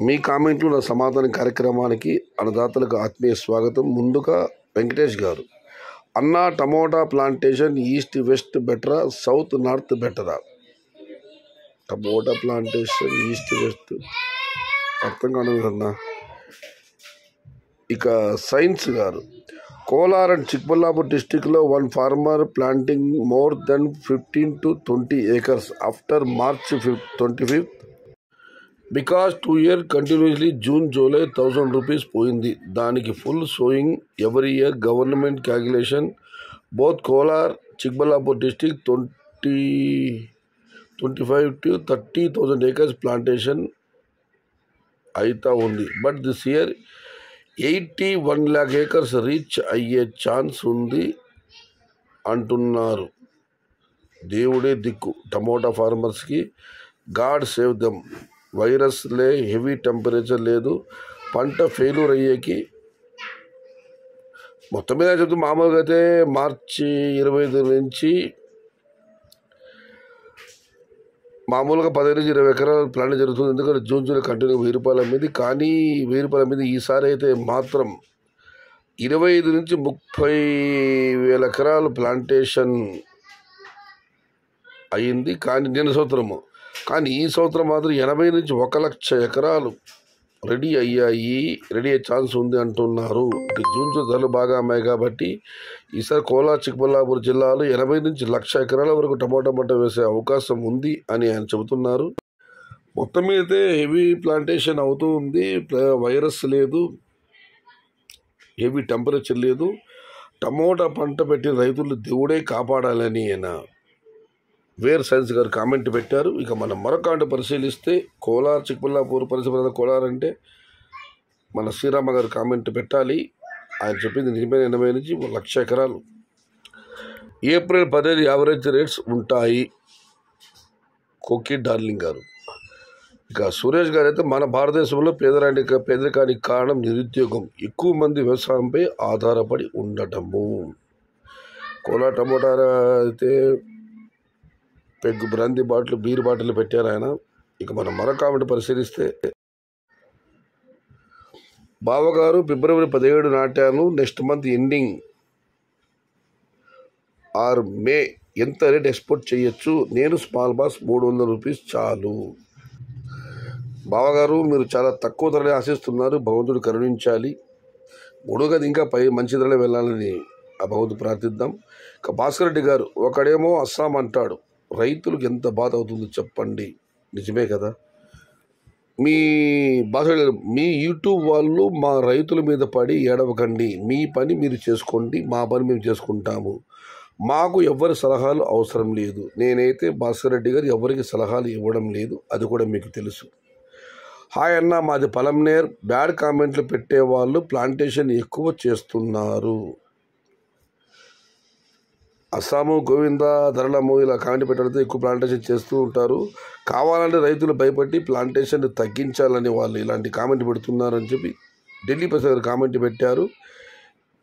మీ కామెంట్లు నా సమాధానం కార్యక్రమానికి అన్నదాతలకు ఆత్మీయ స్వాగతం. ముందుగా వెంకటేష్ గారు, అన్నా టమోటా ప్లాంటేషన్ ఈస్ట్ వెస్ట్ బెటరా, సౌత్ నార్త్ బెటరా? టమోటా ప్లాంటేషన్ ఈస్ట్ వెస్ట్ అర్థం కాదు అన్నా. ఇక సైన్స్ గారు, కోలార్ అండ్ చిక్బల్లాపూర్ డిస్టిక్లో one farmer planting more than 15 to 20 acres after March 25th because 2 years continuously June, July 1000 rupees పోయింది. దానికి full sowing every year government calculation. Both Kolar Chikballapur district 25 to 30,000 acres plantation అయితా ఉంది. But this year 81 lakh acres reach అయ్యే chance ఉంది అంటున్నారు. దేవుడే దిక్కు tomato ఫార్మర్స్కి, గాడ్ సేవ్ దెమ్. వైరస్ లే, హెవీ టెంపరేచర్ లేదు, పంట ఫెయిల్యూర్ అయ్యేకి మొత్తం మీద చెప్తే మామూలుగా అయితే మార్చి 25 నుంచి మామూలుగా 15 నుంచి 20 ఎకరాలు ప్లాంట్ జరుగుతుంది. ఎందుకంటే జూన్, జూలై కంటిన్యూ 1000 రూపాయల మీద. కానీ 1000 రూపాయల మీద ఈసారి అయితే మాత్రం 25 నుంచి 30,000 ఎకరాలు ప్లాంటేషన్ అయ్యింది. కానీ నిన్న సంవత్సరము, కానీ ఈ సంవత్సరం మాత్రం 80 నుంచి 1 లక్ష ఎకరాలు రెడీ అయ్యే ఛాన్స్ ఉంది అంటున్నారు. జూన్ ధరలు బాగా అమ్మాయి కాబట్టి ఈసారి కోలార్ చిక్బల్లాపూర్ జిల్లాలో 80 నుంచి 1 లక్ష ఎకరాల వరకు టమోటా పంట వేసే అవకాశం ఉంది అని ఆయన చెబుతున్నారు. మొత్తం మీద అయితే హెవీ ప్లాంటేషన్ అవుతూ ఉంది. వైరస్ లేదు, హెవీ టెంపరేచర్ లేదు. టమోటా పంట పెట్టిన రైతులు దేవుడే కాపాడాలని ఆయన వేర్ సైన్స్ గారు కామెంట్ పెట్టారు. ఇక మనం మరొక కామెంట్ పరిశీలిస్తే, కోలార్ చిక్బల్లాపూర్ పరిసర కోలార్ అంటే మన శ్రీరామ గారు కామెంట్ పెట్టాలి. ఆయన చెప్పింది నిజమైన 80 నుంచి 1 లక్ష ఎకరాలు ఏప్రిల్ 15 యావరేజ్ రేట్స్ ఉంటాయి. కోకి డార్లింగ్ గారు. ఇక సురేష్ గారు అయితే, మన భారతదేశంలో పేదరికానికి కారణం నిరుద్యోగం, ఎక్కువ మంది వ్యవసాయంపై ఆధారపడి ఉండటము. కోలార్ టమోటా అయితే peg brandy bottle, beer bottle పెట్టారు ఆయన. ఇక మనం మరొక కామెంట్ పరిశీలిస్తే, బావగారు ఫిబ్రవరి 17 నాటాను, నెక్స్ట్ మంత్ ఎండింగ్ ఆర్ మే ఎంత రేట్ ఎక్స్పోర్ట్ చేయొచ్చు? నేను స్మాల్ బాస్ 300 రూపీస్ చాలు. బావగారు మీరు చాలా తక్కువ ధరలే ఆశిస్తున్నారు, భగవంతుడు కరుణించాలి. 3 గది ఇంకా మంచి ధరలే వెళ్ళాలని ఆ భగవంతుడు ప్రార్థిద్దాం. ఇక భాస్కర్ రెడ్డి గారు, ఒకడేమో అస్సాం అంటాడు, రైతులకు ఎంత బాధ అవుతుందో చెప్పండి. నిజమే కదా. మీ మీ యూట్యూబ్ వాళ్ళు మా రైతుల మీద పడి ఏడవకండి, మీ పని మీరు చేసుకోండి, మా పని మేము చేసుకుంటాము, మాకు ఎవరి సలహాలు అవసరం లేదు. నేనైతే భాస్కర్ రెడ్డి గారు ఎవరికి సలహాలు ఇవ్వడం లేదు, అది కూడా మీకు తెలుసు. హాయ్ అన్న, మాది పలంనేర్. బ్యాడ్ కామెంట్లు పెట్టేవాళ్ళు ప్లాంటేషన్ ఎక్కువ చేస్తున్నారు. అస్సాము, గోవింద, ధరలము ఇలా కామెంట్ పెట్టడంతో ఎక్కువ ప్లాంటేషన్ చేస్తూ ఉంటారు. కావాలంటే రైతులు భయపడి ప్లాంటేషన్ తగ్గించాలని వాళ్ళు ఇలాంటి కామెంట్ పెడుతున్నారని చెప్పి ఢిల్లీ ప్రసాద్ గారు కామెంట్ పెట్టారు.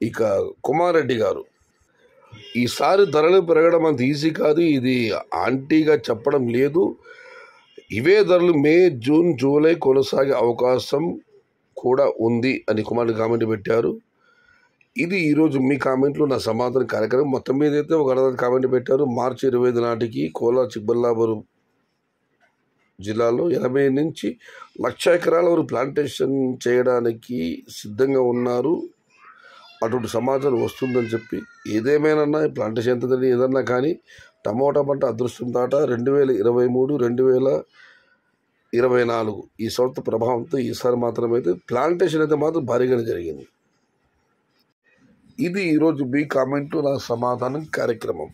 ఇక కుమార్ రెడ్డి గారు, ఈసారి ధరలు పెరగడం అంత ఈజీ కాదు, ఇది ఆంటీగా చెప్పడం లేదు. ఇవే ధరలు మే, జూన్, జూలై కొనసాగే అవకాశం కూడా ఉంది అని కుమార్ కామెంట్ పెట్టారు. ఇది ఈరోజు మీ కామెంట్లు నా సమాధాన కార్యక్రమం. మొత్తం మీద అయితే ఒక కామెంట్ పెట్టారు. మార్చి 25 నాటికి కోలార్ చిక్బల్లాపూర్ జిల్లాలో 80 నుంచి 1 లక్ష ఎకరాల వరకు ప్లాంటేషన్ చేయడానికి సిద్ధంగా ఉన్నారు. అటువంటి సమాచారం వస్తుందని చెప్పి, ఏదేమైనా ప్లాంటేషన్ ఎంతదని ఏదన్నా కానీ టమోటా పంట అదృష్టం దాట 2023, 2024 ఈ సంవత్సర ప్రభావంతో ఈసారి మాత్రమైతే ప్లాంటేషన్ అయితే మాత్రం భారీగానే జరిగింది. ఇది ఈరోజు మీ కామెంటు నా సమాధానం కార్యక్రమం.